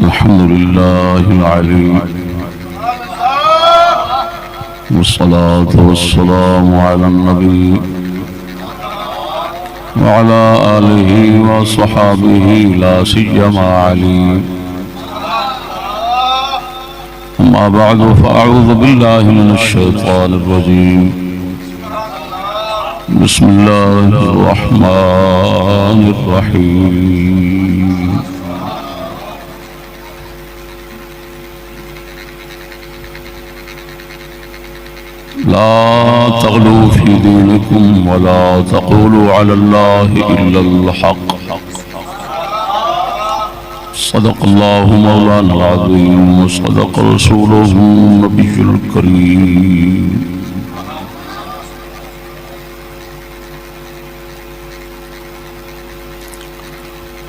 الحمد لله العلي والصلاة والسلام على النبي وعلى آله وصحابه لا سيما علي. أما بعد فأعوذ بالله من الشيطان الرجيم. بسم الله الرحمن الرحيم. لا تغلوا في دينكم ولا تقولوا على الله إلا الحق. صدق الله مولانا العظيم وصدق رسوله النبي الكريم.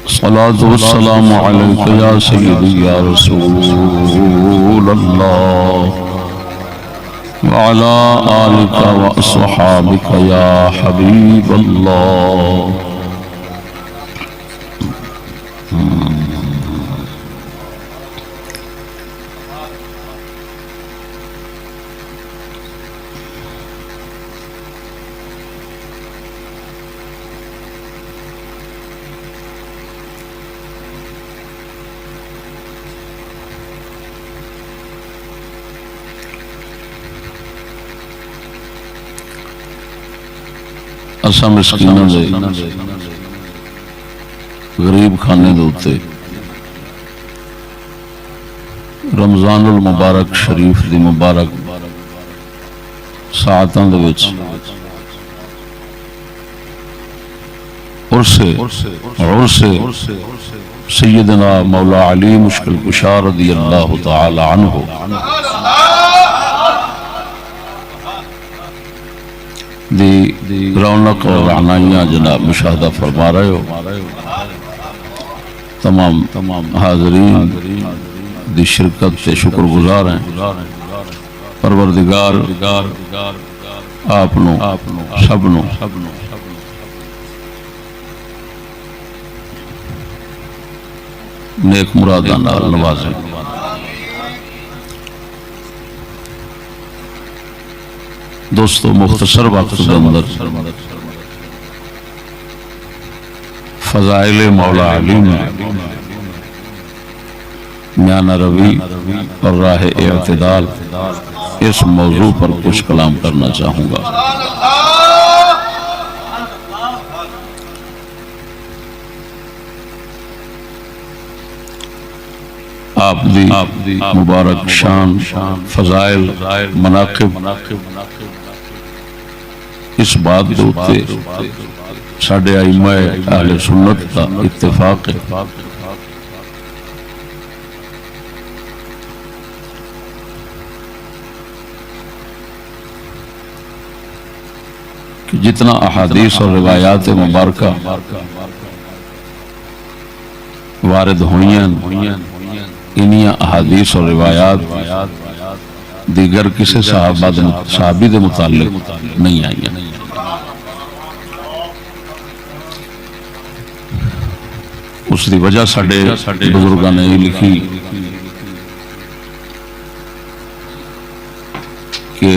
الصلاة والسلام عليك يا سيدي يا رسول الله وعلى آلك وأصحابك يا حبيب الله. اساں مسکیناں دے غریب خانے دے اوتے رمضان المبارک شریف دی مبارک ساعتاں دے وچ عرس سیدنا مولا علی مشکل کشا رضی اللہ تعالی عنہ دی رونق اور رعنائیاں جناب مشاہدہ فرما رہے ہو. تمام حاضرین دی شرکت سے شکر گزار ہیں. پروردگار آپنو سبنو نیک مراداں نال نوازے. دوستو مختصر وقت کے اندر فضائل مولا علی میں میانہ روی اور راہ اعتدال اس موضوع پر کچھ کلام کرنا چاہوں گا. آپ دی مبارک شان فضائل مناقب اس بات دوتے ساڑھے ائمہ اہل سنت کا اتفاق ہے کہ جتنا احادیث اور روایات مبارکہ وارد ہوئیں انہی احادیث اور روایات دیگر کسی صحابی دے متعلق نہیں آئی ہیں. اس دی وجہ ساڑھے بزرگاں نے لکھی کہ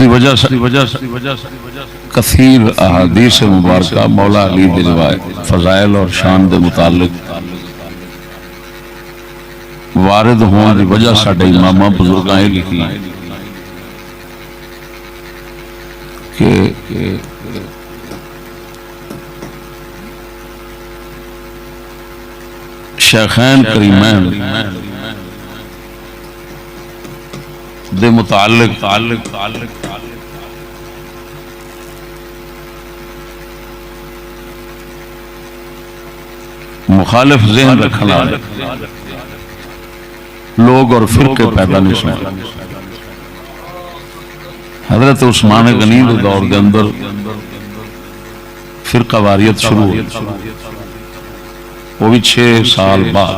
وجہ کثیر احادیث مبارکہ مولا علی دی روایت فضائل اور شان دے متعلق وارد ہونے دی وجہ ساڑھے امامہ بزرگاں لکھی کہ شیخین کریمین دے متعلق مخالف ذہن رکھنا لوگ اور فرقے پیدا نہیں سنے. حضرت عثمان غنی کے دور کے اندر فرقہ واریت شروع ہوئی، وہ بھی 6 سال بعد.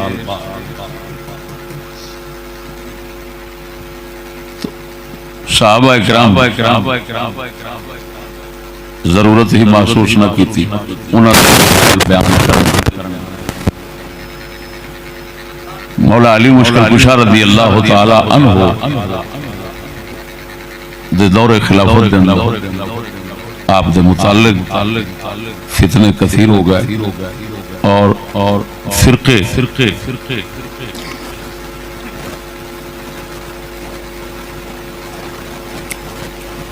صحابہ اکرام ضرورت ہی محسوس نہ کی تھی انہوں نے بیان کرنا۔ مولا علی مشکل کشا رضی اللہ تعالی عنہ دے دور خلافت دے اندر آپ دے متعلق فتنے کثیر ہو گئے اور فرقے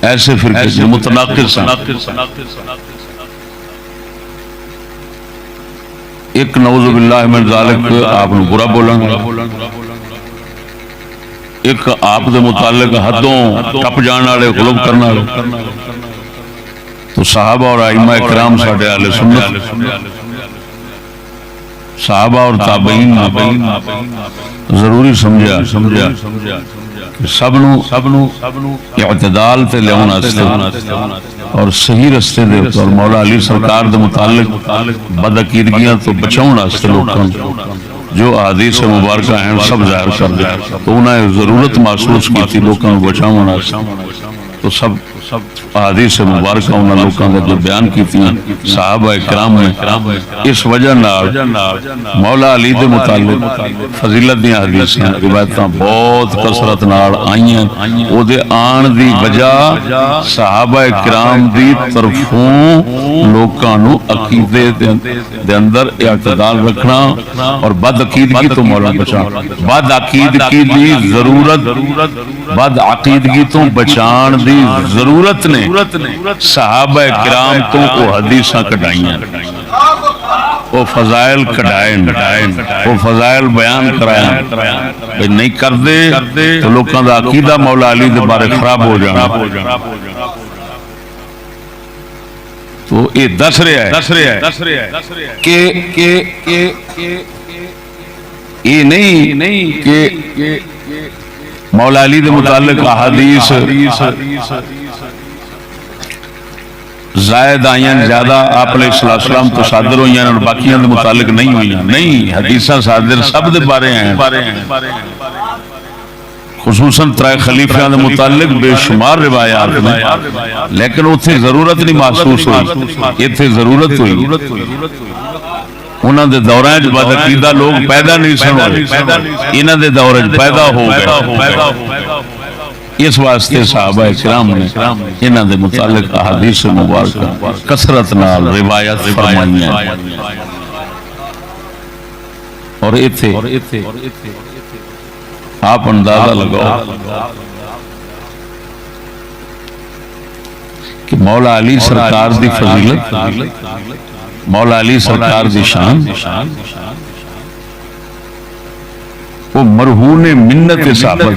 ایسے فرقے جو متناقض ہیں، ایک نعوذ باللہ من ذالک آپ نے برا بولنا، ایک آپ دے متعلق حدوں ٹپ جان والے غلب کرنا والے۔ تو صحابہ اور ائمہ کرام ساڈے اہل سنت، صحابہ اور تابعین ضروری سمجھا کہ سب نو اعتدال تے لیاون واسطے اور صحیح رستے دے اور مولا علی سرکار دے متعلق بدعقیدگیاں تو بچاؤن واسطے لوکاں جو احادیث مبارکہ ہیں سب ظاہر کر دیا، تو انہیں ضرورت محسوس کی تھی لوکاں کو بچاؤن واسطے، تو سب احادیث مبارکہ انہاں لوکاں نے جو بیان کی تھی صحابہ کرام نے، اس وجہ مولا علی دے متعلق فضیلت دی حدیث ہیں روایتاں بہت کثرت نال آئیاں، او دے آن دی وجہ صحابہ کرام دی طرفوں لوکاں نو عقیدے دے اندر اعتدال رکھنا اور بد عقیدگی تو مولا بچا، بد عقیدگی دی ضرورت، بد عقیدگی تو بچان دی ضرورت نے صحابہ کرام تو وہ حدیثاں کڈائیاں، وہ فضائل کڈائیں، وہ فضائل بیان کرائیں، نہیں کر دے تو لوکاں دا عقیدہ مولا علی دے بارے خراب ہو جانا۔ تو یہ دس رہا ہے کہ یہ نہیں کہ مولا علی دے متعلق احادیث زائد آئیاں زیادہ آپ علیہ السلام تو صادر ہوئیاں اور باقیاں دے متعلق نہیں ہوئیاں، نہیں، حدیثاں صادر سب دے بارے ہیں، خصوصاً ترائے خلیفیاں دے متعلق بے شمار روایات میں، لیکن اتھے ضرورت نہیں محسوس ہوئی، اتھے ضرورت ہوئی، انہاں دے دوران جو بد عقیدہ لوگ پیدا نہیں سن ہوئے، انہاں دے دوران پیدا ہو گئے، اس واسطے صحابہ کرام نے انہاں دے متعلق احادیث مبارکہ کثرت نال روایت فرمائی ہیں، اور ایتھے آپ اندازہ لگاؤ کہ مولا علی سرکار دی فضیلت، مولا علی سرکار دی شان، وہ مرہون منت صحابہ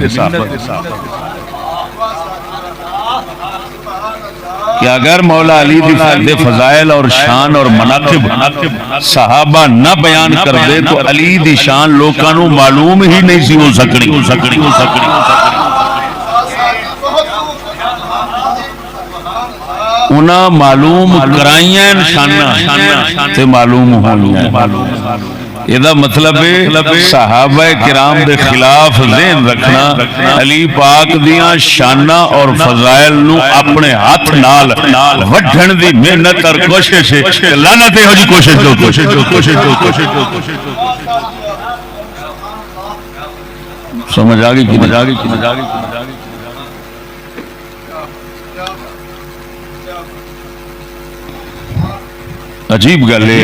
کہ اگر مولا علی دی فضائل اور شان اور مناقب صحابہ نہ بیان کر دے تو علی دی شان لوکاں نو معلوم ہی نہیں سی ہو سکڑی، انہاں معلوم کرائیاں شانہ تے معلوم ہونیاں۔ یہ مطلب صحابہ کرام دے خلاف ذہن رکھنا، علی پاک دیاں شانہ اور فضائل نو اپنے ہاتھ نال وڈھن دی محنت اور کوشش ہے، لعنت ہو جی کوشش سمجھ آگئی کی عجیب گل ہے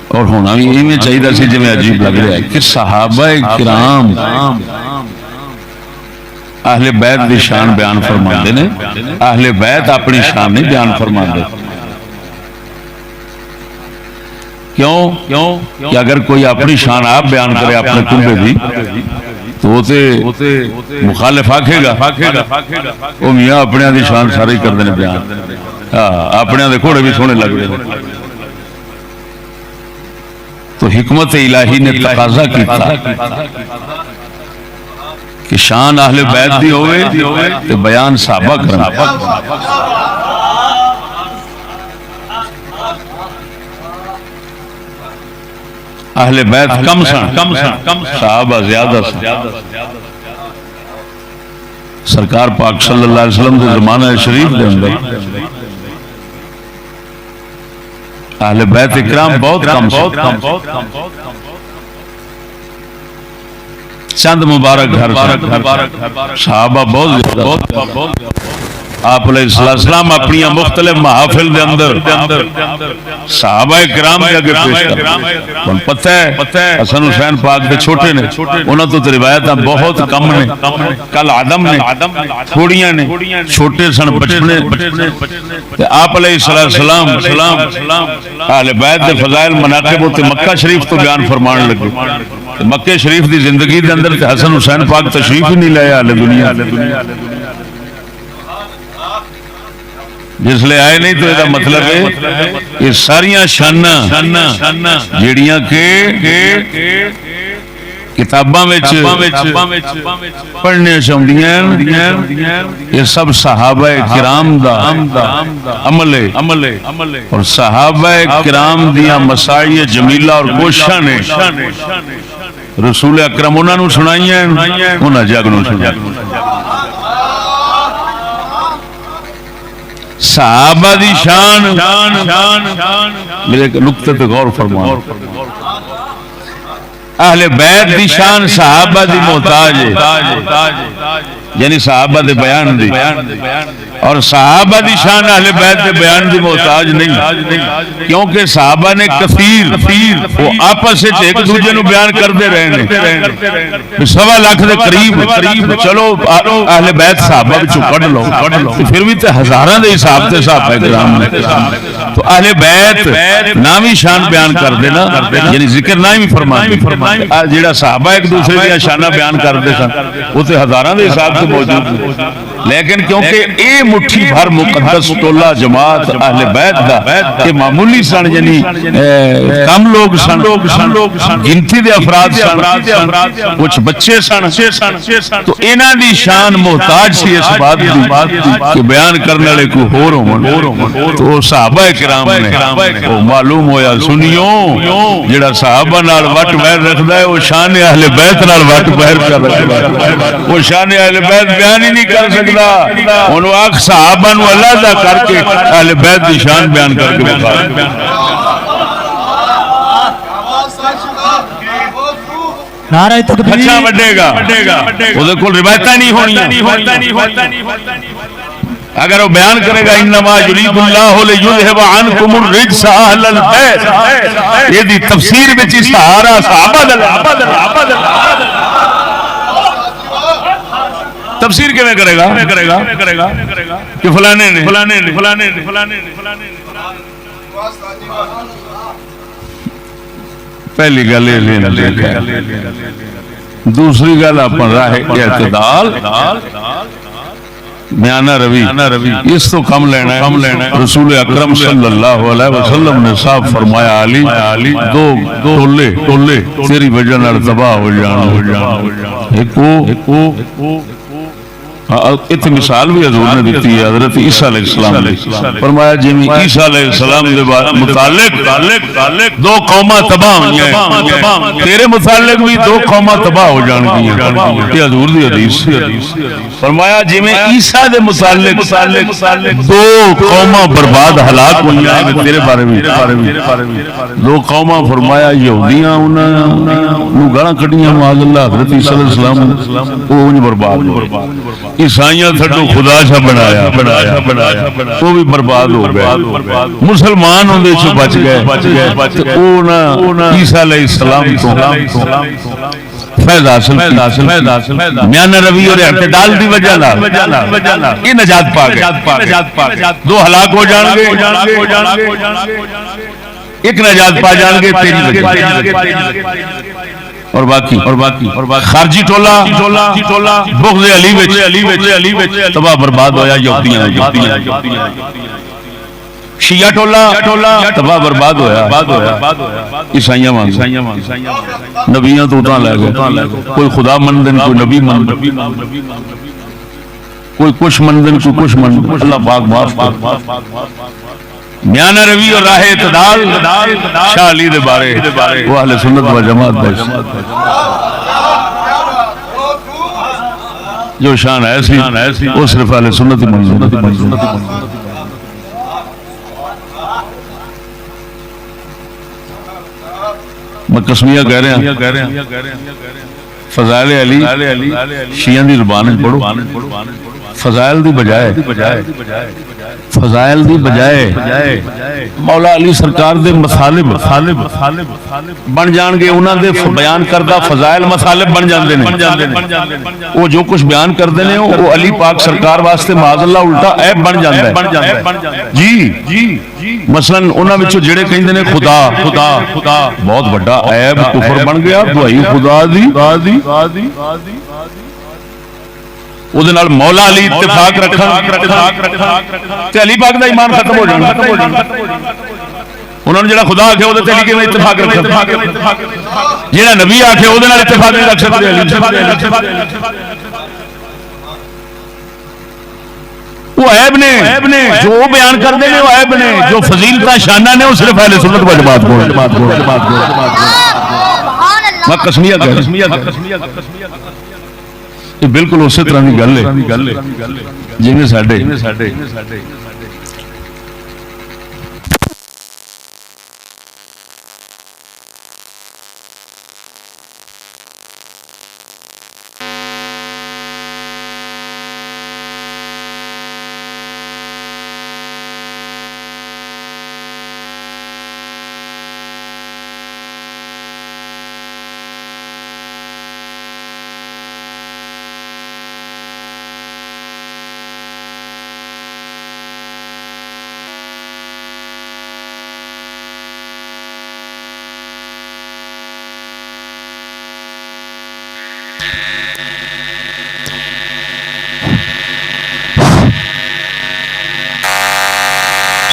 اور ہونا بھی یہی میں چاہیے سی جو میں عجیب لگ رہا ہے کہ صحابہ کرام اہل بیت دی شان بیان فرماندے نے، اہل بیت اپنی شان نہیں بیان فرماندے، کیوں کہ اگر کوئی اپنی شان آپ بیان کرے اپنے کنبے دی تو وہ مخالف آکھے گا وہ میاں اپنے دی شان سارے کر دینے بیان، اپنے دے کھوڑے بھی سونے لگ رہے ہیں۔ تو حکمت الہی نے تقاضا کیتا کہ شان اہل بیت دی ہوئے تو بیان صحابہ کرنا، اہل بیت کم سن صحابہ زیادہ سن، سرکار پاک صلی اللہ علیہ وسلم کے زمانہ شریف دے اندر اہل بیت اکرام بہت کم چند مبارک گھر صحابہ بہت زیادہ آپ علیہ السلام اپنی مختلف محافل دے اندر صحابہ کرام دے اگے پیش کر پتہ ہے حسن حسین پاک دے چھوٹے نے انہاں تو روایتاں بہت کم نے کل عدم نے تھوڑیاں نے چھوٹے سن بچپنے تے آپ علیہ السلام اہل بیت دے فضائل مناقب تے مکہ شریف تو بیان فرمان لگے مکہ شریف دی زندگی دے اندر تے حسن حسین پاک تشریف ہی نہیں لائے اہل دنیا جس لئے آئے نہیں تو یہ مطلب ہے یہ ساریاں شانہ جیڑیاں کہ کتاباں میں پڑھنے چاہندیاں یہ سب صحابہ کرام دا عمل اور صحابہ کرام دیاں مساعی جمیلہ اور کوششاں نے رسول اکرم انہاں نو سنائیاں انہاں جگ نو سنائیاں صحابہ دی شان میرے نقطے پہ غور فرماؤ اہل بیت دی شان صحابہ دی محتاج ہے یعنی صحابہ دے بیان دی اور صحابہ دی شان اہل بیت دے بیان دی محتاج نہیں کیونکہ صحابہ نے کثیر وہ آپس سے ایک دوسرے نو بیان کرتے رہنے 1.25 لاکھ دے قریب چلو اہل بیت صحابہ وچوں کڈ لو پھر بھی تے ہزاراں دے حساب تے صحابہ کرام نے تو اہل بیت نامی شان بیان کردے نا یعنی ذکر نامی فرماندے جیڑا صحابہ ایک دوسرے دی شانہ بیان کردے سن وہ تے ہزاراں دے حساب سے موجود لیکن کیونکہ اے مٹھی بھر مقدس ٹولہ جماعت اہل بیت دا کہ معمولی سن یعنی کم لوگ سن گنتی دے افراد سن کچھ بچے سن تو انہاں دی شان محتاج سی اس بات دی کہ بیان کرنے والے کو ہور ہون تو صحابہ کرام نے وہ معلوم ہویا سنیوں جڑا صحابہ نال وٹ ویر رکھدا ہے وہ شان اہل بیت نال وٹ ویر کر رکھدا ہے وہ شان اہل بیت بیان ہی نہیں کر سکتا انہوں آخ صحابہ نو علیحدہ کر کے اہل بیت دی شان بیان کر کے بخا نعرہ تکبیر اچھا بڑھے گا وہ دیکھو روایتیں نہیں ہونی اگر وہ بیان کرے گا انما یرید اللہ لیذھب عنکم الرجس اہل البیت یہ دی تفسیر وچ سہارا صحابہ تفسیر کیویں کرے گا کہ فلانے نے پہلی گل یہ دوسری گل اپن راہ اعتدال میانہ روی اس تو کم لینا ہے رسول اکرم صلی اللہ علیہ وسلم نے صاحب فرمایا علی دو ٹولے تیری وجہ نال تباہ ہو جان ایک اتنی مثال بھی حضور نے دیتی ہے حضرت عیسیٰ علیہ السلام نے فرمایا جی عیسیٰ علیہ السلام کے متعلق 2 قوماں تباہ ہوئی ہیں تیرے متعلق بھی 2 قوماں تباہ ہو جان گئی ہیں یہ حضور دی حدیث فرمایا جی عیسیٰ دے متعلق 2 قوماں برباد ہلاک ہوئی ہیں تیرے بارے میں 2 قوماں فرمایا یہودیاں انہوں گالاں کڈیاں معاذ اللہ حضرت عیسیٰ علیہ السلام وہ انہیں برباد عیسائیاں تھڈو خدا سا بنایا وہ بھی برباد ہو گئے مسلمان ہوندے چ بچ گئے او نا عیسیٰ علیہ السلام تو فیض حاصل میانہ روی اور اعتدال دی وجہ نال یہ نجات پا گئے 2 ہلاک ہو جان گے ایک نجات پا جان گے تیری وجہ اور باقی خارجی ٹولہ بغض علی وچ تباہ برباد ہویا یہودیاں شیعہ ٹولہ تباہ برباد ہویا عیسائیاں نبیاں تو اتنا لے گئے کوئی خدا مندن کوئی نبی مندن کوئی کچھ مندن کوئی کچھ مندن اللہ پاک معاف کر میانہ روی اور راہ اعتدال شاہ علی دے بارے وہ اہل سنت و جماعت بس جو شان ایسی وہ صرف اہل سنت ہی منظور. میں قسمیہ کہہ رہا ہوں فضائل علی شیعہ دی زبان پڑھو. فضائل دی بجائے مولا علی سرکار دے مطالب بن جان گے. انہاں دے بیان کردہ فضائل مطالب بن جاندے نے. وہ جو کچھ بیان کردے نے وہ علی پاک سرکار واسطے معاذ اللہ الٹا عیب بن جاندا ہے. جی مثلا انہاں وچوں جڑے کہندے نے خدا بہت بڑا عیب کفر بن گیا. دعائی خدا دی مولا علی اتفاق رکھا علی پاک دا ایمان ختم ہو جانا. انہوں نے جڑا خدا آکھے وہ علی کے اتفاق رکھا. جڑا نبی آکھے وہ اتفاق نہیں رکھ سکتے. وہ عیب نے جو بیان کرتے ہیں وہ عیب نے. جو فضیلتاں شانہ نے وہ صرف اہل سنت و جماعت کو. میں قسمیہ یہ بالکل اسی طرح کی گل ہے جی ساڈے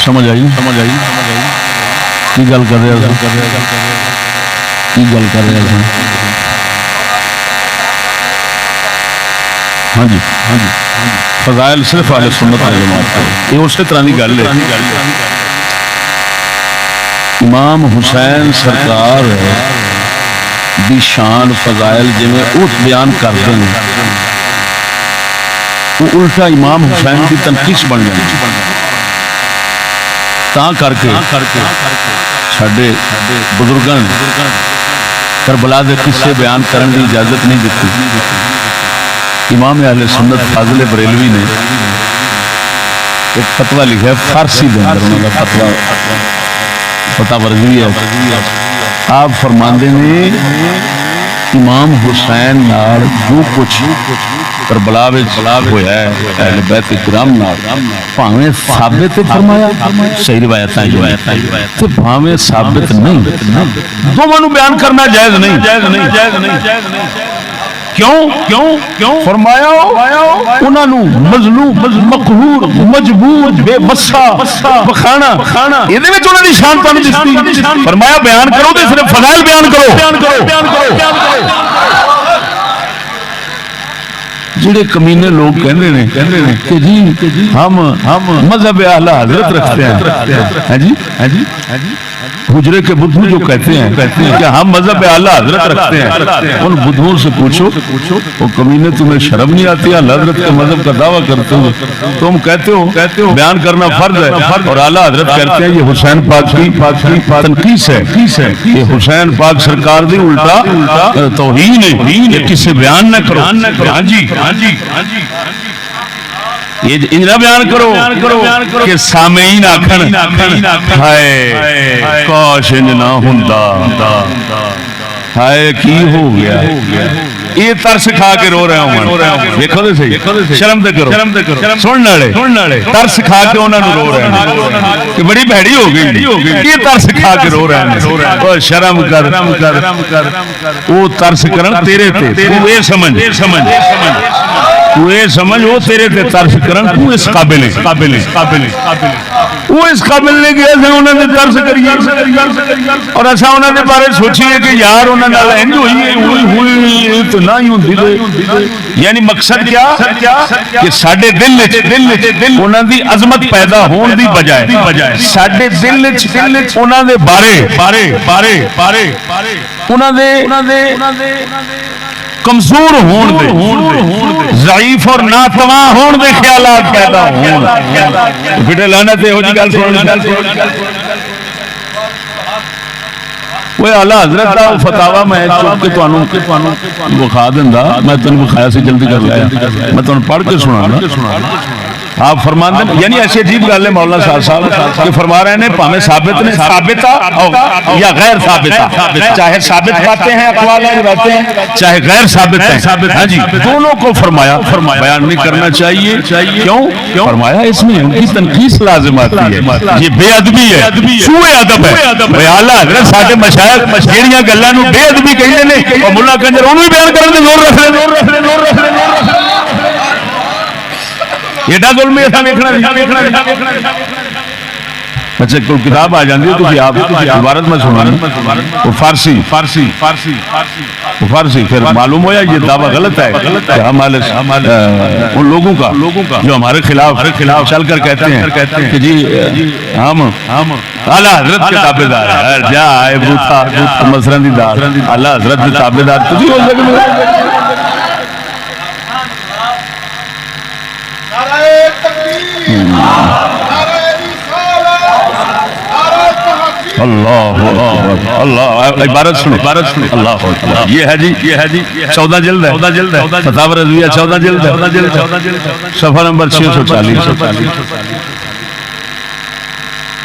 سمجھ آئی کی گل کر رہے ہاں جی فضائل صرف اہل سنت و جماعت. یہ اسی طرح کی گل ہے. امام حسین سرکار دی شان فضائل جی اس بیان کرتے ہیں وہ الٹا امام حسین کی تنقیص بن جائے. تا کر کے ساڈے بزرگاں کربلا دے قصے بیان کرنے کی اجازت نہیں دیتی. امام اہل سنت فاضل بریلوی نے ایک فتویٰ لکھا ہے فارسی دے اندر. انہوں کا فتویٰ ورزی ہے. آپ فرماندے نے امام حسین نال جو کچھ کربلا وچ ہویا ہے اہل بیت کرام نال بھاویں ثابت فرمایا صحیح روایتاں جو ہے تے بھاویں ثابت نہیں دونوں نوں بیان کرنا جائز نہیں. کیوں فرمایا انہاں نوں مظلوم مقہور مجبور بے بسا بخانا اے دے وچ انہاں دی شان تانوں دستی. فرمایا بیان کرو تے صرف فضائل بیان کرو. جڑے کمینے لوگ کہندے نے کہ جی ہم مذہب اعلی حضرت رکھتے ہیں. حجرے کے بدھو جو کہتے ہیں کہ ہم مذہب اعلی حضرت رکھتے ہیں. ان بدھوؤں سے پوچھو وہ کمینے تمہیں شرم نہیں آتی اعلی حضرت کے مذہب کا دعویٰ کرتے ہو؟ تم کہتے ہو بیان کرنا فرض ہے اور اعلی حضرت کہتے ہیں یہ حسین پاک کی تنقیص ہے. یہ حسین پاک سرکار دی الٹا توہین ہے. یہ کسے بیان نہ کرو. ہاں جی یہ انجنا بیان کرو کہ سامعین آکھن ہائے کاش انجنا ہوندا ہائے کی ہو گیا. یہ ترس کھا کے رو رہے ہوں. دیکھو تے صحیح شرم تے کرو. سنن والے ترس کھا کے انہاں نوں رو رہے ہیں کہ بڑی بھڑی ہو گئی. یہ ترس کھا کے رو رہے ہیں. او شرم کر. او ترس کرن تیرے تے تو اے سمجھ تو یہ سمجھ وہ تیرے تے ترس کرن تو اس قابل وہ اس قابل نے کہ ایسے انہوں نے ترس کریے اور ایسا انہوں نے بارے سوچیے کہ یار انہوں نے انج ہوئی تو نہ ہی ہوندی. یعنی مقصد کیا کہ ساڈے دل انہوں دی عظمت پیدا ہون دی بجائے ساڈے دل انہوں دے بارے انہوں دے کمزور ہون دے، ضعیف اور ناتواں ہون دے خیالات پیدا ہون. بیٹے لعنت ہو جی گل سن. وہ اعلیٰ حضرت دا فتاوا میں چک کے تانوں بخا دیندا، میں تانوں بخایا سی جلدی کر لایا، میں تانوں پڑھ کے سنانا. آپ فرماندے ہیں یعنی ایسی عجیب گل ہے مولانا صاحب کہ فرما رہے ہیں پاویں ثابت نے ثابتہ یا غیر ثابتہ، چاہے ثابت باتیں ہیں اقوال ہیں روایتیں ہیں، چاہے غیر ثابت ہیں، ہاں جی دونوں کو فرمایا بیان نہیں کرنا چاہیے. کیوں فرمایا اس میں ان کی تنقیص لازم آتی ہے، یہ بے ادبی ہے، سوء ادب ہے. اعلیٰ حضرت ساڈے مشائخ جہڑیاں گلاں نوں بے ادبی کہندے نے اور ملا کنجر اونوں بیان کرن دے زور رکھ لے. ایڈا ظلم ہے اچھا کوئی کتاب آ جاندی ہے تو آپ عبارت میں سنانا وہ فارسی پھر معلوم ہوا یہ دعویٰ غلط ہے کہ ہمارے ان لوگوں کا جو ہمارے خلاف چل کر کہتے ہیں کہ جی ہم اعلیٰ حضرت کے تابع دار ہیں. جا آئے بوتھا مسرن دی دار اعلیٰ حضرت کے تابع دار تجھے ہو سکے. اللہ اللہ عبارت سنو اللہ یہ ہے جی 14 جلد ہے فتاوی رضویہ 14 جلد ہے صفحہ نمبر 640.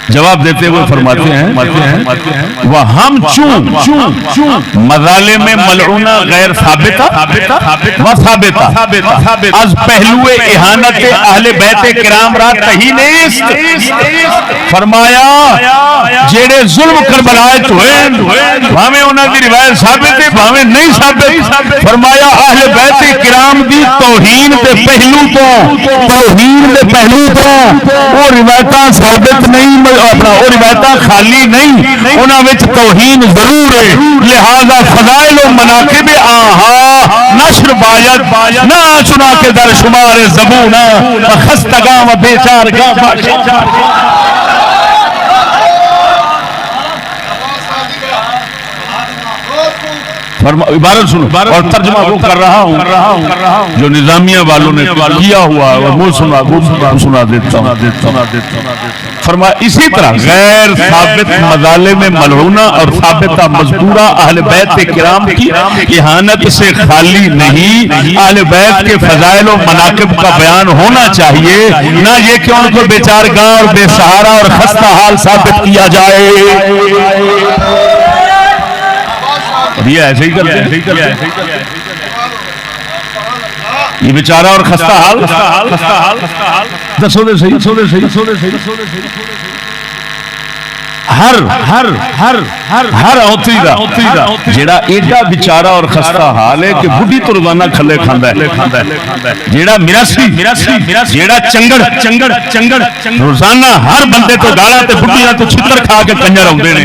جواب دیتے ہوئے فرماتے ہیں وَهَمْ چون مظالم ملعونہ غیر ثابتہ و ثابتہ از پہلو احانت اہل بیت کرام را تہی نیست. فرمایا جیڑے ظلم کربلائے ہوئے بھاویں انہاں دی روایت ثابت ہے بھاویں نہیں ثابت. فرمایا اہل بیت کرام دی توہین دے پہلو تو وہ روایتاں ثابت نہیں اپنا وہ روایتاں خالی نہیں انہاں وچ توہین ضرور ہے. لہذا فضائل و مناقب آہا نشر باید نہ چنا کے در شمار زبونہ خستگاں و بیچارگاں عبارت سنو اور ترجمہ وہ کر رہا ہوں جو نظامیہ والوں نے کیا ہوا ہے وہ سنا دیتا ہوں. فرمایا اسی طرح غیر ثابت مظالم ملعونہ اور ثابتہ مذکورہ اہل بیت کرام کی احانت سے خالی نہیں. اہل بیت کے فضائل و مناقب کا بیان ہونا چاہیے، نہ یہ کہ ان کو بیچارگاں اور بے سہارا اور خستہ حال ثابت کیا جائے. یہ ایسے ہی کرتے ہیں یہ بیچارہ اور خستہ حال دسو دے صحیح ہر اوتری دا جیڑا ایڈا بیچارہ اور خستہ حال ہے کہ بڈھی تو روزانہ کھلے کھاندا ہے، جیڑا میراسی جیڑا چنگڑ روزانہ ہر بندے تو گالا تے بڈھیاں تو چھتر کھا کے کنجر آوندے نے،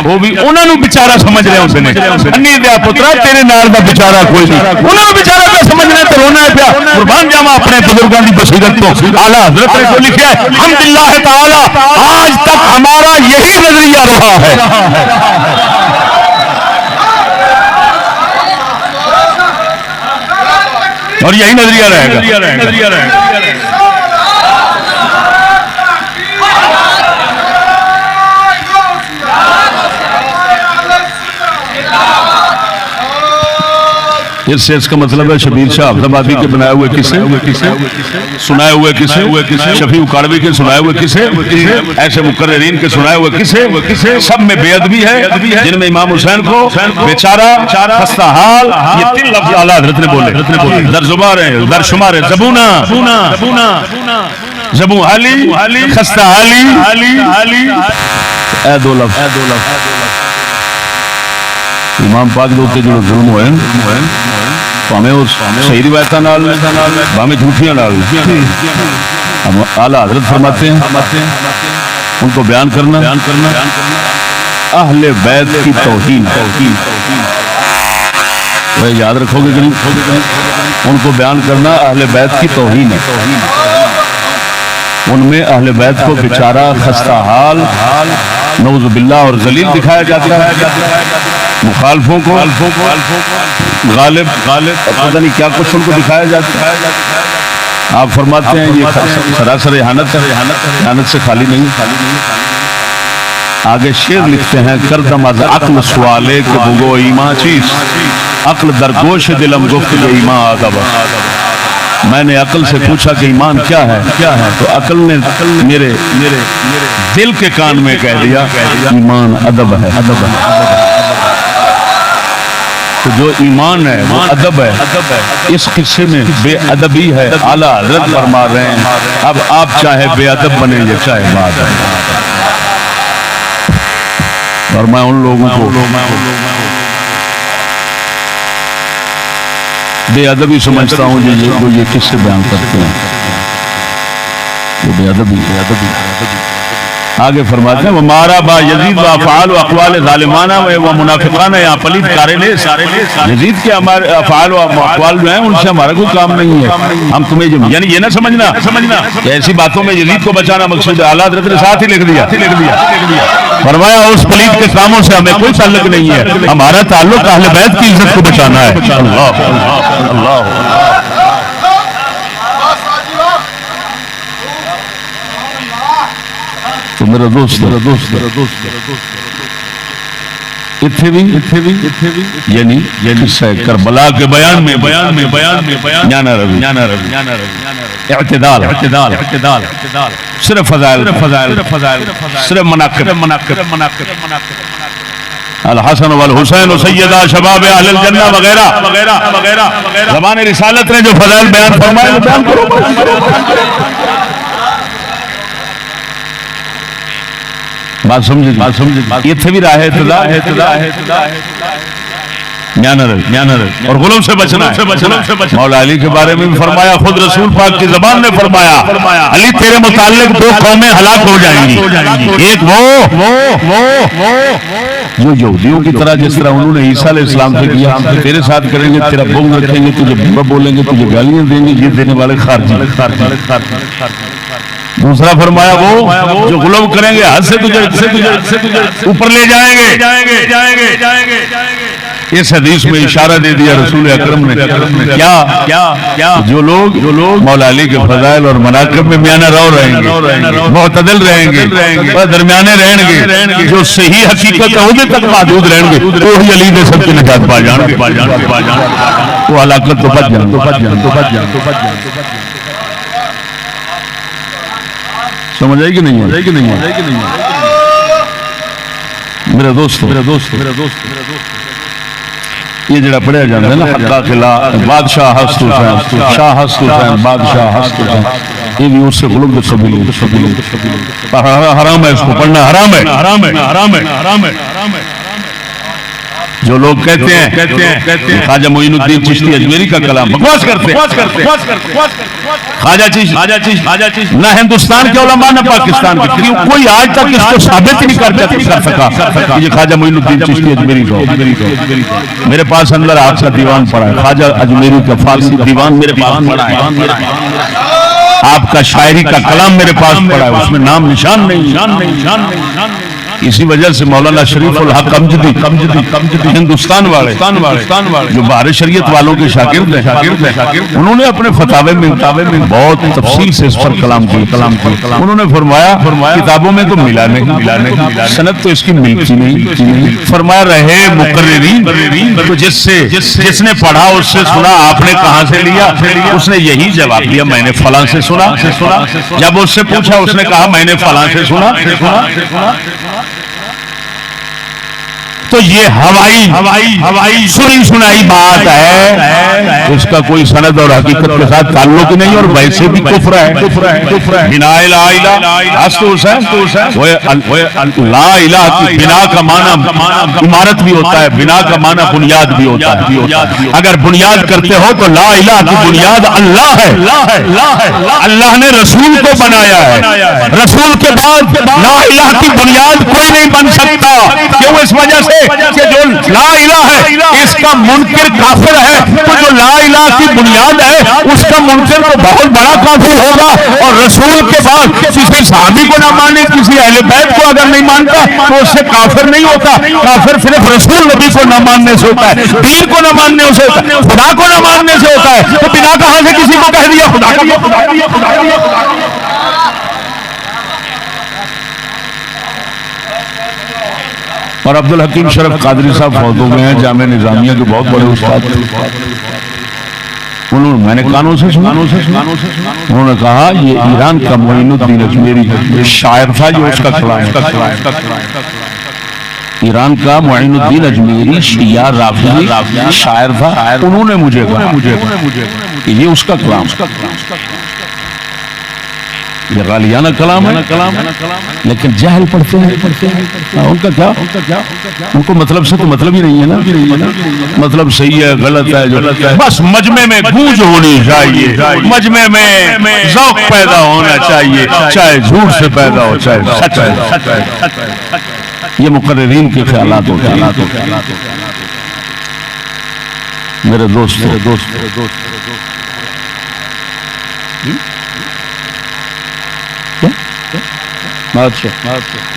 وہ بھی انہاں نوں بیچارہ سمجھ رہے ہوندے نے. انی دیا پترا تیرے نال دا بیچارہ کوئی نہیں، انہاں نوں بیچارہ پہ سمجھنے تے رونا ہے پیا. قربان جاواں اپنے بزرگاں دی بصیرت تو. اعلیٰ حضرت نے جو لکھا ہے الحمدللہ تعالی آج تک ہمارا یہی نظریہ رہا ہے. اور یہی نظریہ رہے گا. اس کا مطلب ہے شبیر شاہ حفظ کے بنائے ہوئے کسے سنائے ہوئے کسے شفیع اکاڑوی کے سنائے ہوئے کسے ایسے مقررین کے سنائے ہوئے کسے سب میں بے ادبی ہے، جن میں امام حسین کو بیچارہ خستہ حال یہ 3 لفظ اعلیٰ حضرت نے بولے در زبار ہے در شمار ہے زبونہ زبوں حالی خستہ حالی اے 2 لفظ امام پاک دے اوپر جو ظلم ہوئے پاویں اس صحیح روایتاں نال پاویں جھوٹیاں نال اعلیٰ حضرت فرماتے ہیں ان کو بیان کرنا اہل بیت کی توہین. وہ یاد رکھو گے کہ ان کو بیان کرنا اہل بیت کی توہین ہے. ان میں اہل بیت کو بیچارہ خستہ حال نعوذ باللہ اور ذلیل دکھایا جاتا ہے. مخالفوں کو غالب پتہ نہیں کیا کچھ ان کو دکھایا جاتا ہے. آپ فرماتے ہیں یہ سراسر احانت سے خالی نہیں. آگے شعر لکھتے ہیں کردم از عقل سوالے کہ بگو ایمان چیز عقل در گوش دلم گفت یہ ایمان آگا بس. میں نے عقل سے پوچھا کہ ایمان کیا ہے تو عقل نے میرے دل کے کان میں کہہ دیا ایمان ادب ہے. تو جو ایمان ہے وہ ادب ہے. اس قصے میں بے ادبی ہے. اعلیٰ حضرت فرما رہے ہیں اب آپ چاہے بے ادب بنے یا چاہے بات ہے. اور میں ان لوگوں کو بے ادبی سمجھتا ہوں جو یہ کس سے بیان کرتے ہیں وہ بے ادبی. آگے فرماتے ہیں وَمَارَا بَا يَزِيدُ وَأَفْعَالُ وَأَقْوَالِ ظَالِمَانَ وَمُنَافِقَانَ یا پلیت کارے لے یزید کے ہمارے افعال و اقوال جو ہیں ان سے ہمارا کوئی کام نہیں ہے. ہم تمہیں یعنی یہ نہ سمجھنا کہ ایسی باتوں میں یزید کو بچانا مقصود ہے. اعلیٰ حضرت نے ساتھ ہی لکھ دیا فرمایا اس پلیت کے کاموں سے ہمیں کوئی تعلق نہیں ہے. ہمارا تعلق اہل بیت کی عزت کو بچانا ہے. اللہ تو میرا دوست اتھے بھی یعنی قصہ کربلا کے بیان میں جانا روی اعتدال صرف فضائل صرف مناقب الحسن والحسین سیدہ شباب اہل الجنہ وغیرہ زمان رسالت نے جو فضائل بیان فرمائے بیان کرو. بات سمجھے یہ تھے بھی راہ اور غلوم سے بچنا. مولا علی کے بارے میں بھی فرمایا خود رسول پاک کی زبان نے فرمایا علی تیرے متعلق دو قومیں ہلاک ہو جائیں گی. ایک وہ جو یہودیوں کی طرح جس طرح انہوں نے عیسیٰ علیہ السلام سے کیا تیرے ساتھ کریں گے, تیرا بغض رکھیں گے, تجھے برا بولیں گے, تجھے گالیاں دیں گے, یہ دینے والے خارجی. دوسرا فرمایا وہ جو غلام کریں گے حد سے تجھے اوپر لے جائیں گے. اس حدیث میں اشارہ دے دیا رسول اکرم نے کیا جو لوگ مولا علی کے فضائل اور مناقب میں میانہ رو رہیں گے, معتدل رہیں گے, درمیانے رہیں گے, جو صحیح حقیقت عہدے تک محدود رہیں گے, وہی علی نے سب کی نجات پا جان گے. وہ ہلاکت تو بچ جان. سمجھ آئی کہ نہیں میرا دوست یہ جڑا پڑھیا جاتا ہے نا حقا قلعہ بادشاہ ہست حسین شاہ ہست حسین بادشاہ ہست حسین یہ بھی اس سے غلوم قبیل حرام ہے, اس کو پڑھنا حرام ہے. جو لوگ کہتے ہیں خواجہ معین الدین چشتی اجمیری کا کلام بکواس کرتے ہیں. خواجہ چشتی نہ ہندوستان کے علماء نہ پاکستان کے کوئی آج تک اس کو ثابت نہیں کر سکا یہ خواجہ معین الدین چشتی اجمیری کو. میرے پاس اندر آپ کا دیوان پڑا ہے, خواجہ اجمیری کا فارسی دیوان میرے پاس پڑا ہے, آپ کا شاعری کا کلام میرے پاس پڑا ہے, اس میں نام نشان نہیں. اسی وجہ سے مولانا شریف الحق امجدی ہندوستان والے جو بہار شریعت والوں کے شاگرد ہیں انہوں نے اپنے فتاوے میں بہت تفصیل سے اس پر کلام کیا. انہوں نے فرمایا کتابوں میں تو ملا نہیں, سند تو اس کی ملتی نہیں. فرمایا رہے مقررین تو جس نے پڑھا اس سے سنا آپ نے کہاں سے لیا, اس نے یہی جواب دیا میں نے فلاں سے سنا. جب اس سے پوچھا اس نے کہا میں نے فلاں سے سنا. تو یہ ہوائی سنی سنائی بات ہے, اس کا کوئی سند اور حقیقت کے ساتھ تعلق نہیں, اور ویسے بھی کفر ہے. بنا لا الہ کی بنا کا معنی عمارت بھی ہوتا ہے, بنا کا معنی بنیاد بھی ہوتا ہے. اگر بنیاد کرتے ہو تو لا الہ کی بنیاد اللہ ہے. اللہ نے رسول کو بنایا ہے, رسول کے بعد لا الہ کی بنیاد کوئی نہیں بن سکتا. کیوں؟ اس وجہ سے کہ جو لا الہ ہے اس کا منکر کافر ہے، تو جو لا الہ کی بنیاد ہے اس کا منکر تو بہت بڑا کافر ہوگا. اور رسول کے بعد کسی صحابی کو نہ مانے، کسی اہل بیت کو اگر نہیں مانتا تو اس سے کافر نہیں ہوتا. کافر صرف رسول نبی کو نہ ماننے سے ہوتا ہے، دین کو نہ ماننے سے ہوتا ہے، خدا کو نہ ماننے سے ہوتا ہے. تو بنا کہاں سے کسی کو کہہ دیا خدا کا؟ اور عبدالحکیم شرف قادری صاحب فوت ہو گئے ہیں، جامعہ نظامیہ کے بہت بڑے استاد تھے. میں نے کانوں سے سنا، انہوں نے کہا یہ ایران کا معین الدین اجمیری شاعر تھا، جو اس کا کلام ہے. ایران کا معین الدین اجمیری شیعہ رافضی شاعر تھا. انہوں نے مجھے کہا کہ یہ اس کا کلام، یہ غالیانہ کلام ہے، لیکن جہل پڑھتے ہیں. ان کا کیا؟ ان کو مطلب سے تو مطلب ہی نہیں ہے نا. مطلب صحیح ہے غلط ہے جو بس مجمع میں گونج ہونی چاہیے، مجمع میں ذوق پیدا ہونا چاہیے، چاہے جھوٹ سے پیدا ہو چاہے سچ ہے. یہ مقررین کے خیالات ہوتے ہیں. میرے دوست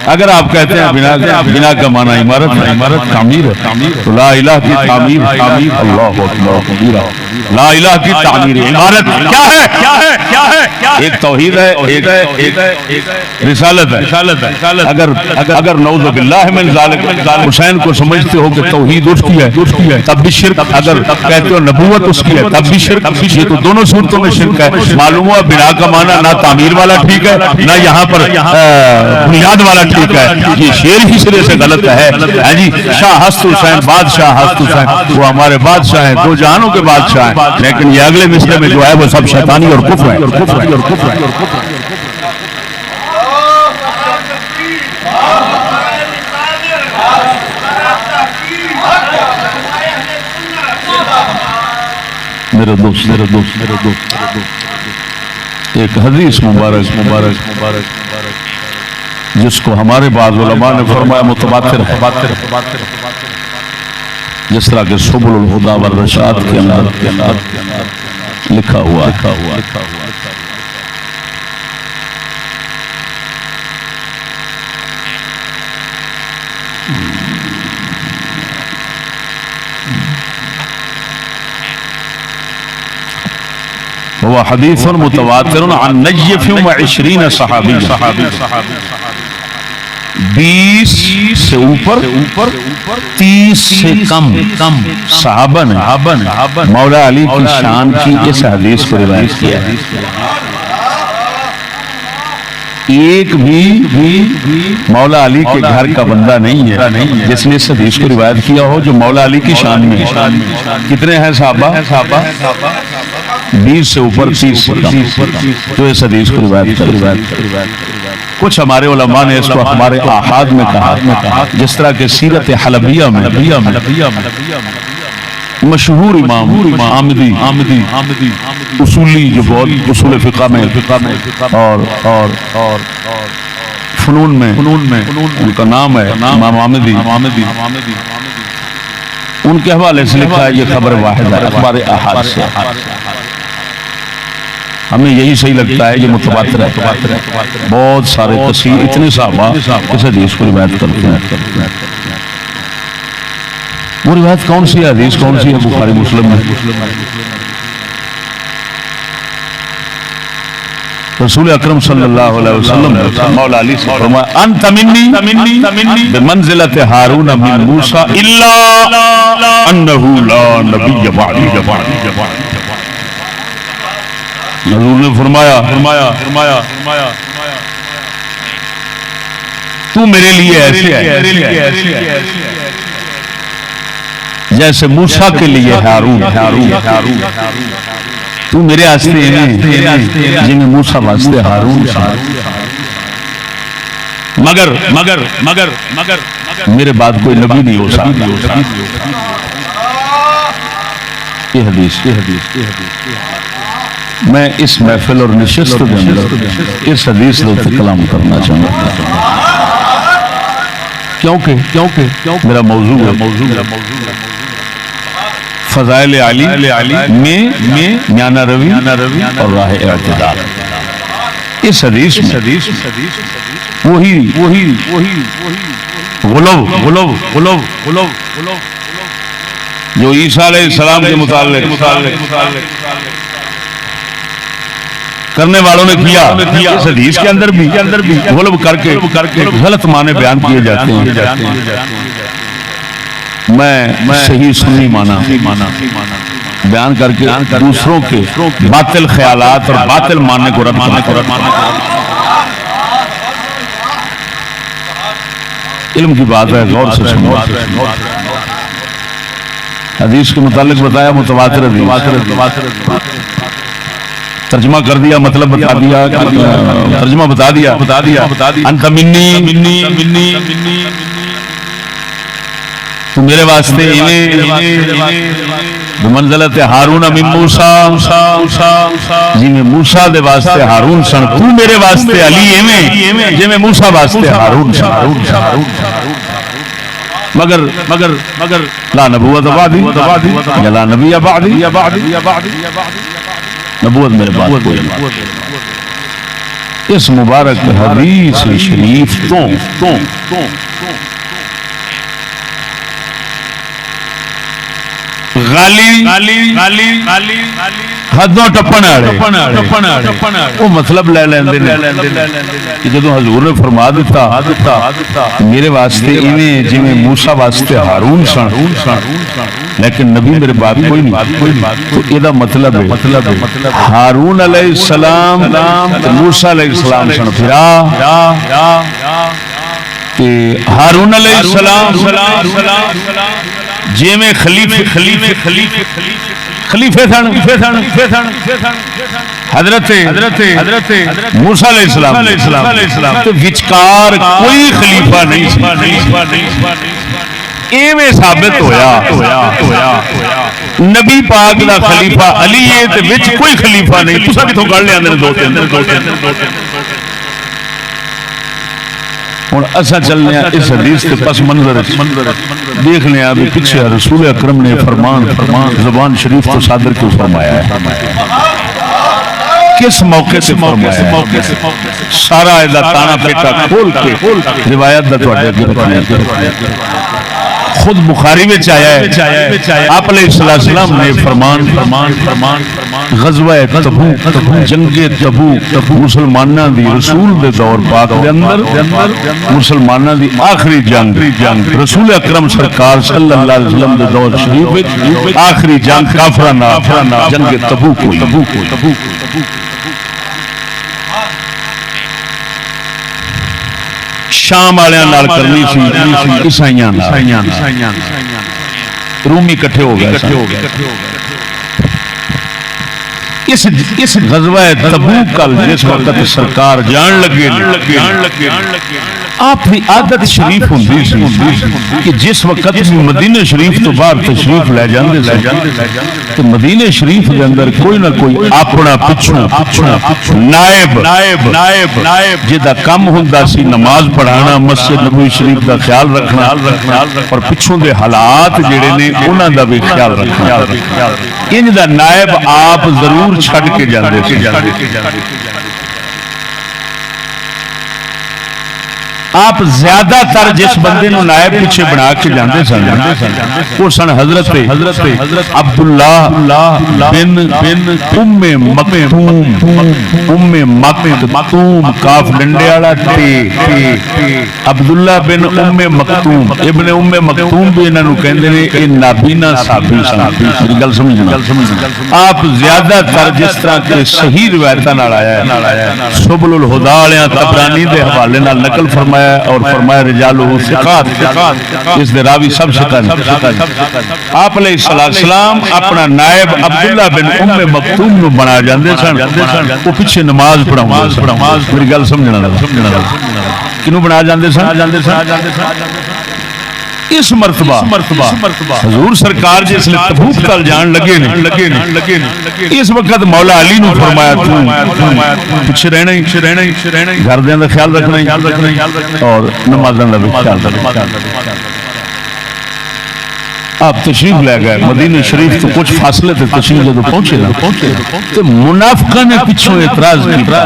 اگر آپ کہتے ہیں بنا کا معنی عمارت تعمیر ہے، تو لا الہ کی تعمیر اللہ اکبر، لا الہ کی تعمیر عمارت کیا ہے؟ ایک توحید ہے، ایک رسالت ہے. اگر نعوذ باللہ من ذالک حسین کو سمجھتے ہو کہ توحید اس کی ہے تب بھی شرک، اگر کہتے ہو نبوت اس کی ہے تب بھی شرک. یہ تو دونوں صورتوں میں شرک ہے. معلوم ہوا بنا کا معنی نہ تعمیر والا ٹھیک ہے، نہ یہاں پر بنیاد والا ٹھیک ہے. یہ شعر ہی سرے سے غلط ہے. جی شاہ ہست حسین، بادشاہ ہست حسین، وہ ہمارے بادشاہ ہیں، دو جہانوں کے بادشاہ ہیں. لیکن یہ اگلے مصرے میں جو ہے وہ سب شیطانی اور کفر ہے. میرے دوست ایک حدیث مبارک جس کو ہمارے بعض علماء نے فرمایا متواتر ہے، جس طرح کہ سبل الہدی والرشاد کے اندر لکھا ہوا وہ حدیث متواتر عن نجف و 20 صحابی، 20 سے اوپر 30 سے کم صحابہ نے مولا علی کی شان کی اس حدیث کو روایت کیا ہے. ایک بھی مولا علی کے گھر کا بندہ نہیں ہے جس نے اس حدیث کو روایت کیا ہو جو مولا علی کی شان میں. کتنے ہیں صحابہ؟ 20 سے اوپر 30 سے کم جو اس حدیث کو روایت کر. کچھ ہمارے علماء نے اس کو اخبار احاد میں کہا، جس طرح کہ سیرت حلبیہ میں مشہور امام عامدی اصولی جو بہت اصول فقہ میں اور فنون میں ان کا نام ہے امام عامدی، ان کے حوالے سے لکھا ہے یہ خبر واحد ہے اخبار احاد سے. ہمیں یہی صحیح لگتا ہے، یہ متواتر ہے. بہت سارے کثیر اتنے صحابہ اس حدیث کو روایت کرتے ہیں. وہ روایت کون سی ہے؟ حدیث کون سی ہے؟ بخاری مسلم میں. رسول اکرم صلی اللہ علیہ وسلم مولا علی سے فرمایا انت منی بمنزلت ہارون من موسیٰ الا انہ لا نبی بعدی. حضور نے فرمایا تو میرے لیے ایسے ہے جیسے موسیٰ کے لیے ہارون. تو میرے واسطے ہیں جنہیں موسیٰ واسطے ہارون. مگر میرے بعد کوئی نبی نہیں ہو سکتا. یہ حدیث میں اس محفل اور نشست کے اندر اس حدیث پر کلام کرنا چاہتا ہوں کہ کیونکہ میرا موضوع ہے فضائل علی میں میانہ روی اور راہ اعتدال. اس حدیث میں وہی غلو جو عیسیٰ علیہ السلام کے متعلق کرنے والوں نے کیا اس حدیث کے اندر بھی غلو کر کے غلط معنی بیان کیے جاتے ہیں. میں صحیح سنی معنی بیان کر کے دوسروں کے باطل خیالات اور باطل معنی کو رد علم کی بات ہے. غور سے سنو. حدیث کے متعلق بتایا متواتر حدیث ترجمہ کر دیا مطلب بتا دیا ترجمہ بتا دیا انت منی تو میرے واسطے بمنزلت ہارون من موسیٰ جی میں موسیٰ دے واسطے ہارون سن تو میرے واسطے علی ایویں جی میں موسیٰ واسطے ہارون سن مگر لا نبوت بعدی یا لا نبی بعدی نبوت میرے بعد کوئی نہیں. اس مبارک حدیث شریف تو حدوں ٹپن وہ مطلب لے لیندے کہ جدوں حضور نے فرما دیتا میرے واسطے ایویں جویں موسیٰ واسطے ہارون سن لیکن نبی میرے بعد کوئی نہیں تو یہ مطلب ہے ہارون علیہ السلام موسیٰ علیہ السلام سن پھرا کہ ہارون علیہ السلام جی میں خلیفے حضرت موسیٰ علیہ السلام تو وچکار کوئی خلیفہ نہیں ایویں ثابت ہویا نبی پاک دا خلیفہ علی ہے تے وچ کوئی خلیفہ نہیں. تساں کتھوں گل لے آندے دو تین ہوں اصا چلنے اس حدیث کے پس منظر دیکھ لیں ابھی پیچھے رسول اکرم نے فرمان زبان شریف کو صادر کیوں فرمایا ہے کس موقع سے فرمایا ہے سارا ایدہ تانا پیٹا کھول کے روایت دا تو اٹھے گرکھنے خود بخاری میں چاہیا ہے آپ علیہ السلام نے فرمان غزوہ تبوک جنگ تبوک مسلمانہ دی رسول دے دور پاک دے اندر مسلمانہ دی آخری جنگ رسول اکرم سرکار صلی اللہ علیہ وسلم دے دور شریف آخری جنگ کافرانہ جنگ تبوک ہوئی. شام والے نال کرنی سی عیسائیاں رومی کٹھے ہو گئے. اس غزوہ تبوک کا جس وقت سرکار جان لگے آپ کی عادت شریف ہوندی سی کہ جس وقت مدینہ شریف تو باہر تشریف لے جاندے سے تو مدینہ شریف کے اندر کوئی نہ کوئی اپنا پچھوں نائب جدا کم ہوندا سی نماز پڑھانا مسجد نبوی شریف دا خیال رکھنا اور پچھوں دے حالات جڑے نے انہاں دا بھی خیال رکھنا ان دا نائب آپ ضرور چھڑ کے جاندے سی. آپ زیادہ تر جس بندے نو نائب پیچھے بنا کے جاندے سن وہ سن حضرت عبداللہ بن ام مکتوم کاف ڈنڈے والا ٹے عبداللہ بن ام مکتوم ابن ام مکتوم بھی انہاں نو کہندے نے اے نابینا صحابی سن. میری گل سمجھنا آپ زیادہ تر جس طرح کے صحیح روایتاں نال آیا ہے سبل الہدی والے طبرانی دے حوالے نال نقل فرمایا اور فرمایا رجالہ ثقات اس دے راوی سب ثقات. آپ علیہ السلام اپنا نائب عبداللہ بن ام مکتوم نو بنا جاندے سن وہ پیچھے نماز پڑھاوندا سن. میری گل سمجھنا کنوں بنا جاندے سن اس مرتبہ حضور سرکار جس لئے تبوک تل جان لگے نے اس وقت مولا علی نو فرمایا پیچھے رہنا ہی گھر دے اندر خیال رکھنا اور نمازاں دا بھی خیال رکھنا. آپ تشریف لے گئے مدینہ شریف تو کچھ فاصلے تے تشریف جدو پہنچے نا تو منافقہ نے پیچھوں اعتراض کیا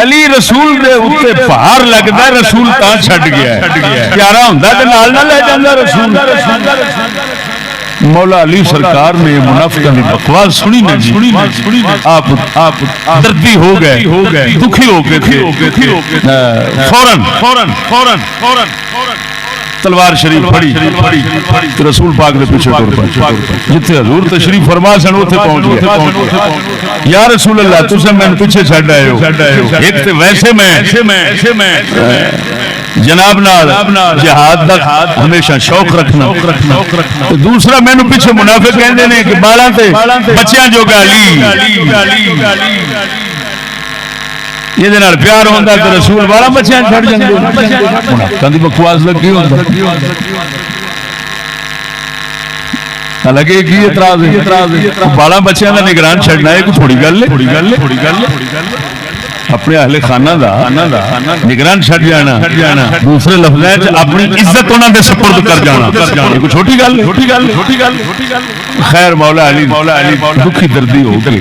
علی رسول دے اوتے پہاڑ لگدا ہے رسول تاں چھڈ گیا ہے پیارا ہوندا تے نال نہ لے جاندا رسول. مولا علی سرکار نے منافقہ دی بکواس سنی نا جی آپ دردی ہو گئے دکھی ہو گئے تھے فوراً تلوار شریف پڑی رسول پاک دے پیچھے ٹر پے جتھے حضور تشریف فرما سن اوتھے پہنچ گئے. یا رسول اللہ تساں مینوں پیچھے چھڈ آئے ہو ایک تے ویسے میں جناب نال جہاد دا ہمیشہ شوق رکھنا دوسرا مینوں پیچھے منافق کہندے نے کہ بالاں تے بچیاں جو گالی یہ پیار ہوتا تو رسول والا بچیاں چھڑ جاندے منافقاں دی بکواس لگی ہوندا حالانکہ کی اعتراض ہے بالا بچیاں دا نگران چھڑنا ہے کوئی تھوڑی گل ہے اپنے اہل خانہ دا نگران چھڑ جانا دوسرے لفظیں اپنی عزت انہاں دے سپرد کر جانا یہ کوئی چھوٹی گل خیر مولا علی دکھی دردی ہو گئی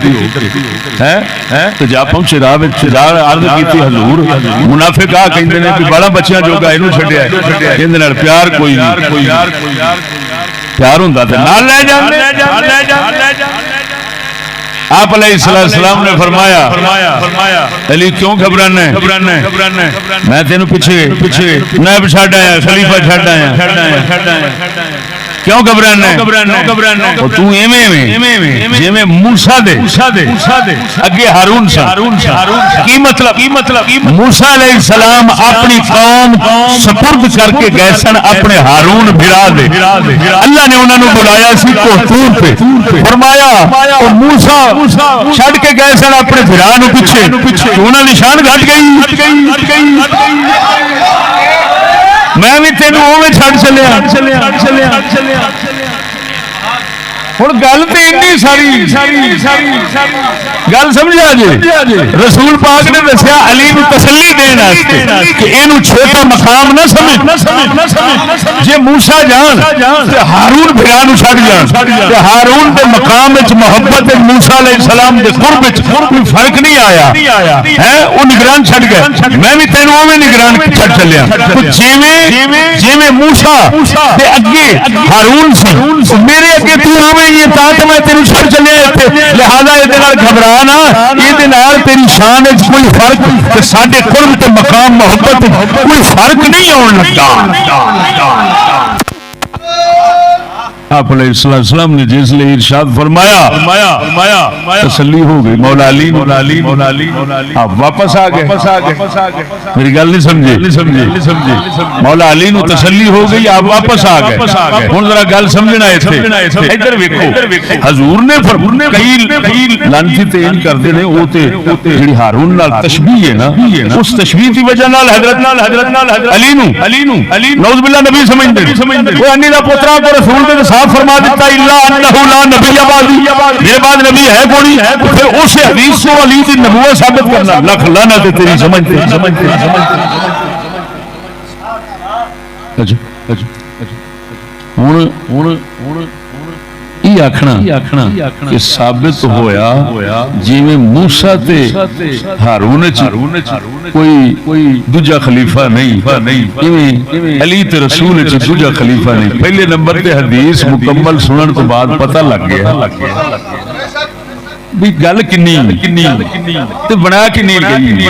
تو جا پہنچے راہ عرض کیتی حضور منافق آ کہندے نے کہ بڑا بچیاں جو گا اینوں چھڈیا ہے کہندے نال پیار کوئی نہیں پیار ہوندا تے نال لے جاندے. آپ علیہ السلام نے فرمایا علی کیوں گھبرانا ہے میں تینوں پیچھے نائب چھڈ آیا خلیفہ چھڈ آیا کیوں گھبرانا ہے تو ایویں جویں موسیٰ دے اگے ہارون سا کی مطلب موسیٰ علیہ السلام اپنی قوم سپرد کر کے گئے سن اپنے ہارون بھرا دے اللہ نے انہوں نے بلایا سی کوہتور پہ فرمایا موسیٰ چھڑ کے گئے سن اپنے بھرا نو پیچھے تو انہوں نے شان گھٹ گئی میں بھی تینوں اوویں چھڑ چلیا ہن گل تے اتنی ساری گل سمجھا جی رسول پاک نے دسیا علی نو تسلی دین واسطے کہ اینو چھوٹا مقام نہ سمجھ جے موسیٰ جان تے ہارون بھرا نو چھڈ جان تے ہارون دے مقام وچ محبت موسیٰ علیہ السلام دے قرب وچ کوئی فرق نہیں آیا ہے او نگران چھڈ گئے میں بھی تینوں اوویں نگران چھڈ چلیا جویں موسیٰ دے اگے ہارون سی میرے اگے تو اوویں یہ تاکہ میں تیری چھڑ چلے لہذا یہ دنال گھبرانا یہ دنال تیری شان ہے کوئی فرق کہ ساڑھے قرب تے مقام محبت کوئی فرق نہیں ہونے لگا. آپ علیہ السلام نے جس لئے ارشاد فرمایا تسلی ہو گئی مولا علی آپ واپس آ گئے میری گل نہیں سمجھے مولا علی نو تسلی ہو گئی آپ واپس آ گئے ہن ذرا گل سمجھنا ہے ادھر ویکھو حضور نے کئی لانتی تے ان کردے نے او تے جڑی ہارون نال تشبیہ ہے نا اس تشبیہ دی وجہ نال حضرت علی نو نعوذ باللہ نبی سمجھدے او انی دا پوترا کو رسول دے فرما دیتا الا انہ لا نبی بعدی میرے بعد نبی ہے کوئی پھر اس حدیث کو علی کی نبوت ثابت کرنا لکھ لعنت تیری سمجھتے یہ آکھنا کہ ثابت ہویا جویں موسیٰ تے ہارون کوئی دوجا خلیفہ نہیں علی تے رسول دوجا خلیفہ نہیں. پہلے نمبر تے حدیث مکمل سنن تو بعد پتہ لگ گیا بھی گل کنی تے بنا کنی گئی.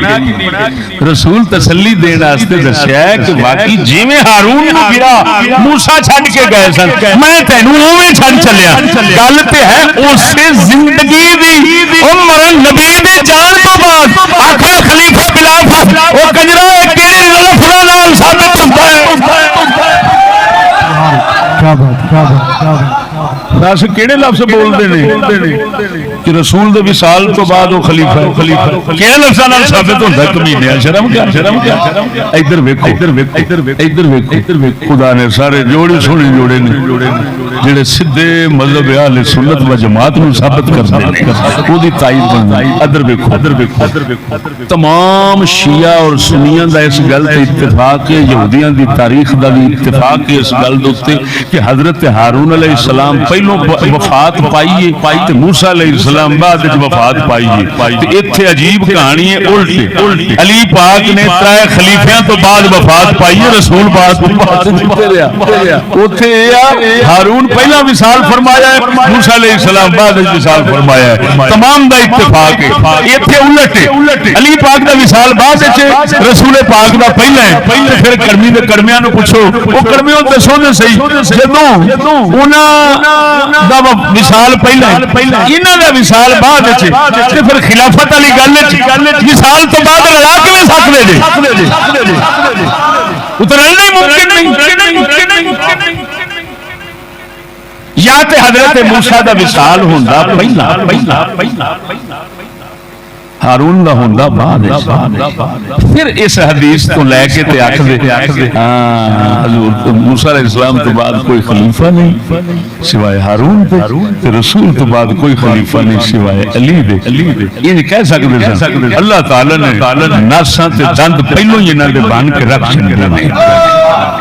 رسول تسلی دین واسطے دسیا ہے کہ واقعی جویں ہارون نو گرا موسیٰ چھڈ کے گئے سن میں تینوں اوویں چھڈ چلیا گل تے ہے اسی زندگی دی عمر نبی دی جان تو بعد آکھا خلیفہ خلاف او کنجرا کیڑے لفظاں نال ثابت ہوندا ہے کیا بات دس کیڑے لفظ بولدے نے کہ رسول دے وصال تو بعد وہ خلیفہ ہے کیا لفظاں نال ثابت ہوندا کمینے شرم کیا ادھر ویکھو خدا نے سارے جوڑے سونے جوڑے نے جڑے سیدھے مذہب اہل سنت و جماعت نو ثابت کردے نے او دی تائید بنائی ادھر ویکھو تمام شیعہ اور سنیاں دا اس گل تے اتفاق ہے یہودیاں دی تاریخ دا بھی اتفاق ہے اس گل دے اوتے کہ حضرت ہارون علیہ السلام پہلو وفات پائیے تے موسیٰ علیہ السلام بعد وچ وفات پائیے تے ایتھے عجیب کہانی ہے الٹی علی پاک نے ترے خلیفیاں تو بعد وفات پائی ہے رسول بعد اوتھے ہارون پہلا وصال فرمایا ہے موسیٰ علیہ السلام بعد وچ وصال فرمایا ہے تمام دا اتفاق ہے ایتھے الٹ علی پاک دا وصال بعد وچ رسول پاک دا پہلا ہے پھر کرمی دے کرمیاں نو پوچھو او کرمیوں دسو تے صحیح جدوں انہاں دا وصال پہلا ہے انہاں دا وصال بعد وچ تے پھر خلافت والی گل وچ وصال تو بعد لڑا کیویں سکدے جی اترنا ہی ممکن نہیں یا تے حضرت موسیٰ دا وصال ہوندا پہلا ہارون دا ہوندا بعد پھر اس حدیث تو لے کے تے آکھ دے حضور موسیٰ علیہ السلام تو بعد کوئی خلیفہ نہیں سوائے ہارون تے رسول تو بعد کوئی خلیفہ نہیں سوائے علی دے یہ کہہ سکتے ہیں اللہ تعالی نے ناساں تے دند پہلو ہی انہاں دے بن کے رکھ چھڈے نے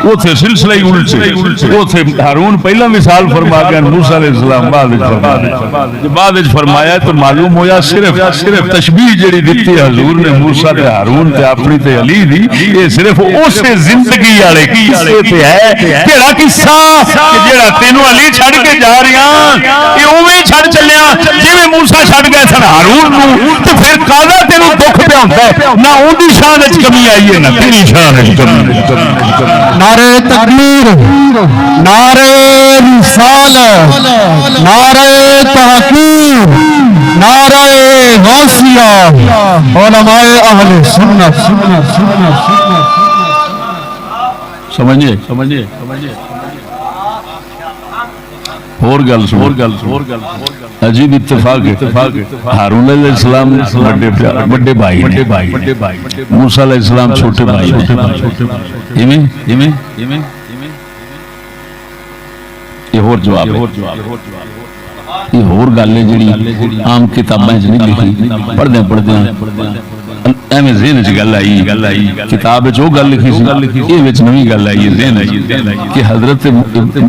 وہ تھے سلسلہ ہی الٹ وہ تھے ہارون پہلا مثال فرما گیا موسیٰ علیہ السلام بعد فرمایا تو معلوم ہویا صرف تشبیہ جڑی دیتی حضور نے موسیٰ تے ہارون تے اپنی تے علی دی یہ صرف اسے زندگی والے قصے تے ہے تیرا قصہ کہ جڑا تینوں علی چھڑ کے جا رہا یہ اوویں چھڑ چلیا جویں موسیٰ چھڑ گئے سن ہارون نو تے پھر کالا تینوں دکھ پہ ہوندا ہے نہ اون دی شان وچ کمی آئی ہے نہ تیری شان وچ کمی نعرہ تکبیر نعرہ رسالت نعرہ تحقیق نعرہ غوثیہ علماء اہل سنت سمجھے اور گل عجیب اتفاق ہارون علیہ السلام بڑے بھائی موسیٰ علیہ السلام چھوٹے بھائی یہ اور جواب یہ اور گل ہے جڑی عام کتاباں وچ نہیں لکھی پڑھدے ایویں ذہن وچ گل آئی کتاب وچ وہ گل لکھی سی یہ وچ نویں گل آئی ذہن وچ کہ حضرت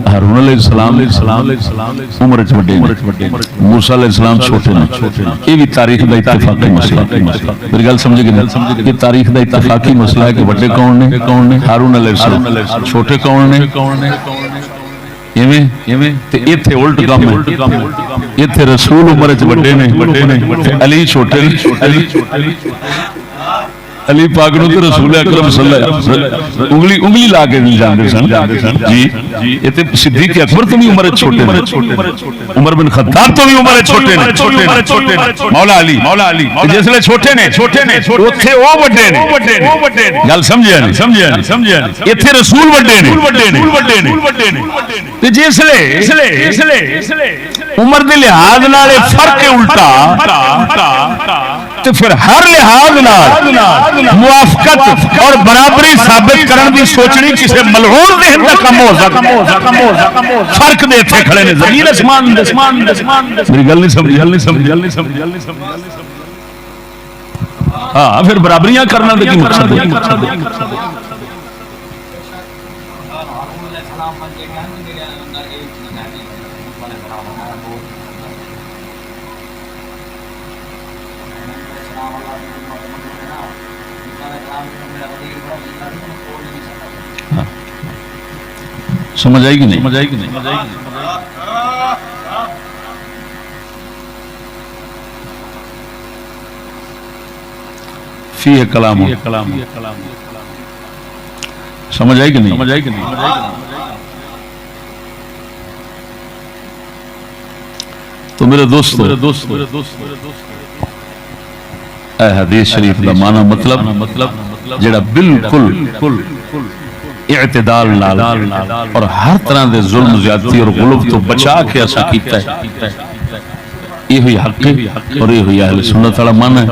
ہارون علیہ السلام عمر وچ بڑے موسیٰ علیہ السلام چھوٹے نے یہ بھی تاریخ دا اتفاقی مسئلہ میری گل سمجھے کہ یہ تاریخ دا اتفاقی مسئلہ ہے کہ بڑے کون نے ہارون علیہ السلام چھوٹے کون نے ایتھے الٹ کام ہے ایتھے رسول عمر وچ بڑے نے علی چھوٹے علی پاک نو تے رسول اکرم صلی اللہ علیہ وسلم انگلی لا کے نہیں جاندے سن جی یہ تے صدیق اکبر تو بھی عمر چھوٹے نے عمر بن خطاب تو بھی عمر چھوٹے نے مولا علی جس لے چھوٹے نے اوتھے او بڑے نے گل سمجھیا نہیں ایتھے رسول بڑے نے تے جس لے عمر دے لحاظ نال فرق الٹا تو پھر ہر لحاظ موافقت اور برابری ثابت کرن دی سوچنی کسے ملعون ذہن دا کم ہو سکتا فرق دے تھے کھڑے نے زمین اسمان میری گل نہیں سمجھ ہاں پھر برابریاں کرنا دے کی مقصد ہے سمجھ آئی کہ نہیں فیہ کلام سمجھ آئی کہ نہیں تو میرے دوست اے حدیث شریف کا معنی مطلب جڑا بالکل اعتدال نال اور ہر طرح دے ظلم زیادتی اور غلط تو بچا کے اسا کیتا ہے یہ ہوئی حق ہے اور یہ ہوئی اہل سنت والا من ہے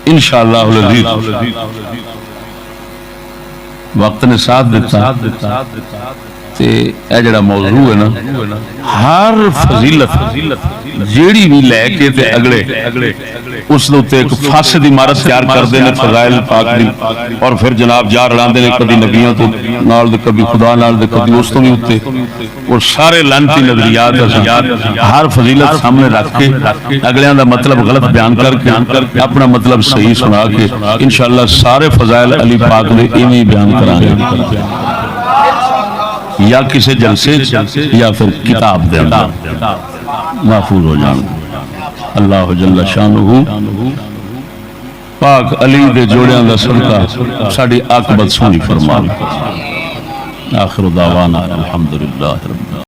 انشاءاللہ العزیز وقت نے ساتھ دیتا تے اے جڑا موضوع ہے نا ہر فضیلت جیڑی بھی لے کے تے اگلے اس دے تے ایک فاسد عمارت تیار کر دینے فضائل پاک دی اور پھر جناب جا رلاندے نے کبھی نبیوں تو نال دے کبھی خدا نال دے کبھی اس تو بھی ہوتے اور سارے لعنتی نظریات ہر فضیلت سامنے رکھ کے اگلیاں دا مطلب غلط بیان کر کے اپنا مطلب صحیح سنا کے انشاءاللہ سارے فضائل علی پاک دے ایویں بیان کریں گے یا کسی جلسے یا پھر کتاب دے اندر محفوظ ہو جان اللہ جل شانہ پاک علی دے جوڑیاں دا صدقہ ساڈی عاقبت سونی فرما آخر دعوانا الحمدللہ رب